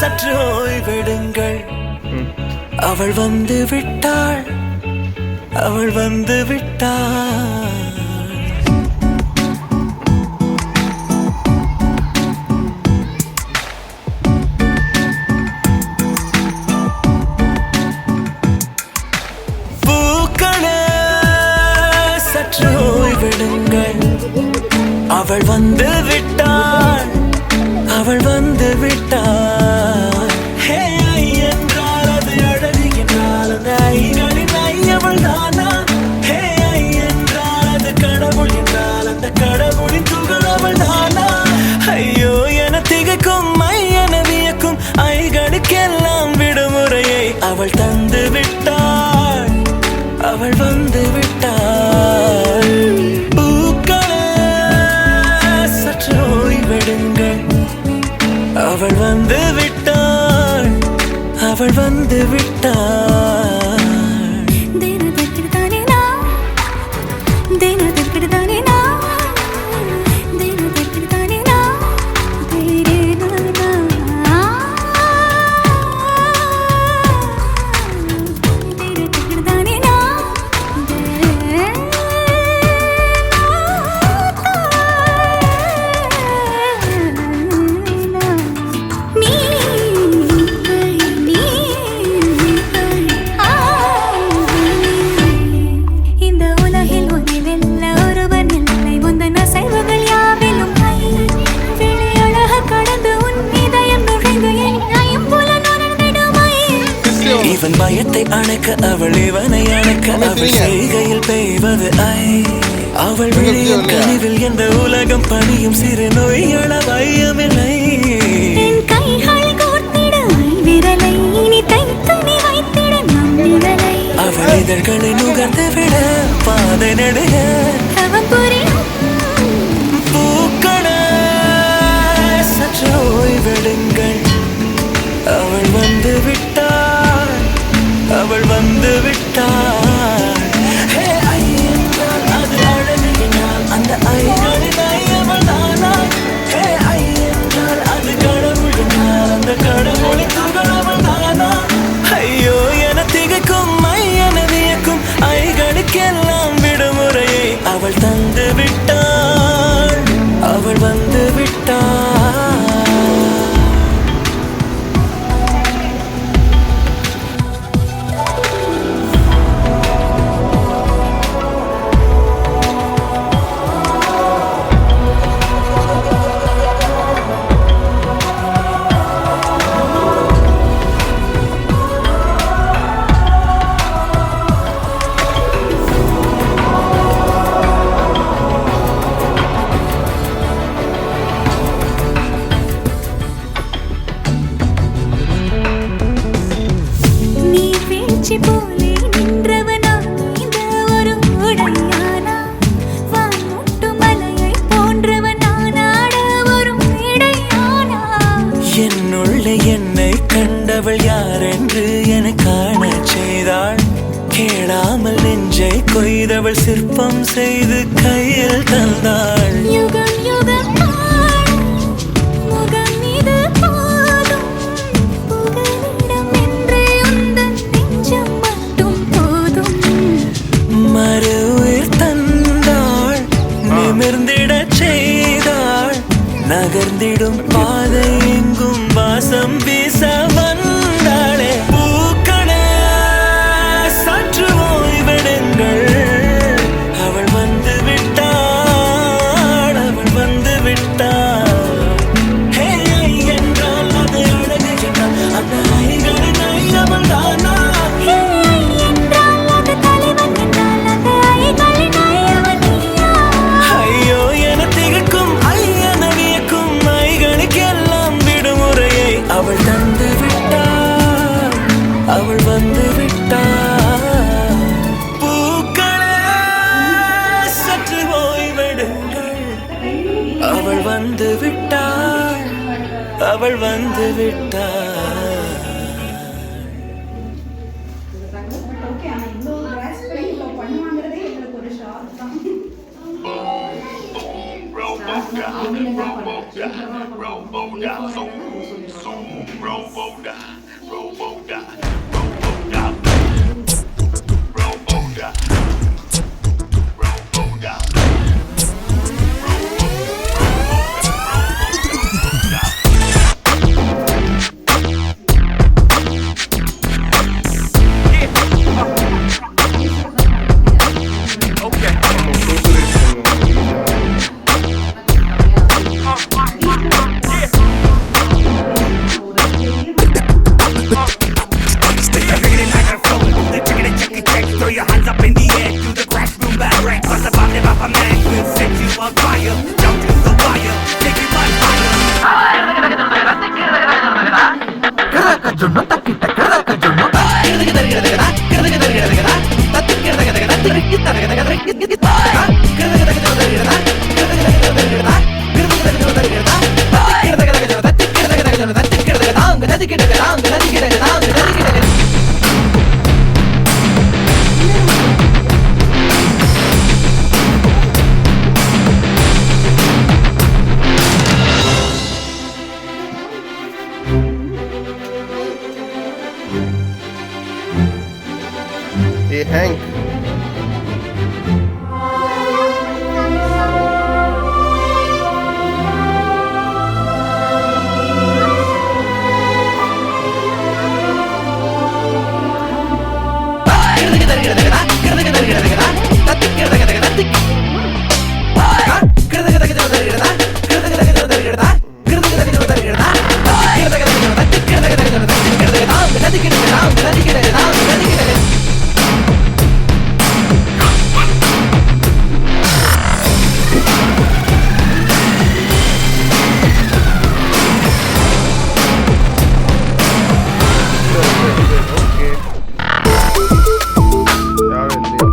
சற்று ஓய்வெடுங்கள். அவள் வந்து விட்டாள், அவள் வந்து விட்டாள். ஓய்வெடுங்கள். அவள் வந்து விட்டாள், அவள் வந்து விட்டாள். ஹே ஐ என்றால் அது அழகு என்றால் அந்த ஐகளின் ஐ அவள் தானா? ஹே ஐ என்றால் அது கடவுள் என்றால் அந்த கடவுளின் துகள் அவள் தானா? ஐயோ என திகைக்கும் ஐ என வியக்கும் ஐகளுக்கெல்லாம் விடுமுறையை அவள் தந்து விட்டாள், அவள் வந்து விட்டாள். பூக்களே சற்று ஓய்வெடுங்கள். அவள் வந்து விட்டாள், அவள் வந்து விட்டாள். இவன் பயத்தை அணைக்க அவள் இவனை அணைக்க அவள் செய்கையில் பெய்வது ஐ. அவள் விழியின் கனிவில் எந்த உலகம் பணியும் சிறு நோய்கள வையமில்லை. அவள் இதழ்களை நுகர்ந்து விட பாதை நடுக பூக்களே சற்று ஓய்வெடுங்கள். அவள் வந்து விட்டாள், அவள் வந்து விட்டாள். ஹே ஐ என்றால் அது அழகு என்றால் அந்த ஐகளின் ஐ அவள் தானா? ஹே ஐ என்றால் அது கடவுள் என்றால் அந்த கடவுளின் துகள் அவள் தானா? ஐயோ என திகைக்கும் ஐ என வியக்கும் ஐகளுக்கெல்லாம் விடுமுறையை அவள் தந்து விட்டாள், அவள் வந்து விட்டாள். போலே நின்றவனா இந்த ஒரு உடையானா? வான்முட்டு மலையை போன்றவனானாட ஒரு இடையானா? என்னுள்ளே என்னை கண்டவள் யாரென்று என காண செய்தாள். கேளாமல் நெஞ்சை கொய்தவள் சிற்பம் செய்து கையில் தந்தாள். யுகம் யுகம் நகர்ந்திடும் பாதை எங்கும் வாசம் வீச வந்தாளே. பூக்களே சற்று ஓய்வெடுங்கள். அவள் வந்து விட்டாள், அவள் வந்து விட்டாள். ஹே ஐ என்றால் அது அழகு என்றால் அந்த ஐகளின் ஐ அவள் தானா? ஹே ஐ என்றால் அது தலைவன் என்றால் அந்த ஐகளின் ஐ அவள் நீயா? ஐயோ என திகைக்கும் ஐ என வியக்கும் ஐகளுக்கெல்லாம் விடுமுறையை அவள் தந்து விட்டாள், அவள் வந்து விட்டாள். பூக்களே சற்று ஓய்வெடுங்கள். அவள் வந்து விட்டாள், அவள் வந்து விட்டாள். Robo, zoom, zoom, Throw your hands up in the air, do the crash, boom, bang, wreck. Cause the bomb, never a man will set you on fire. Jump to the wire, take it by fire. Hey Hank, okay. यार India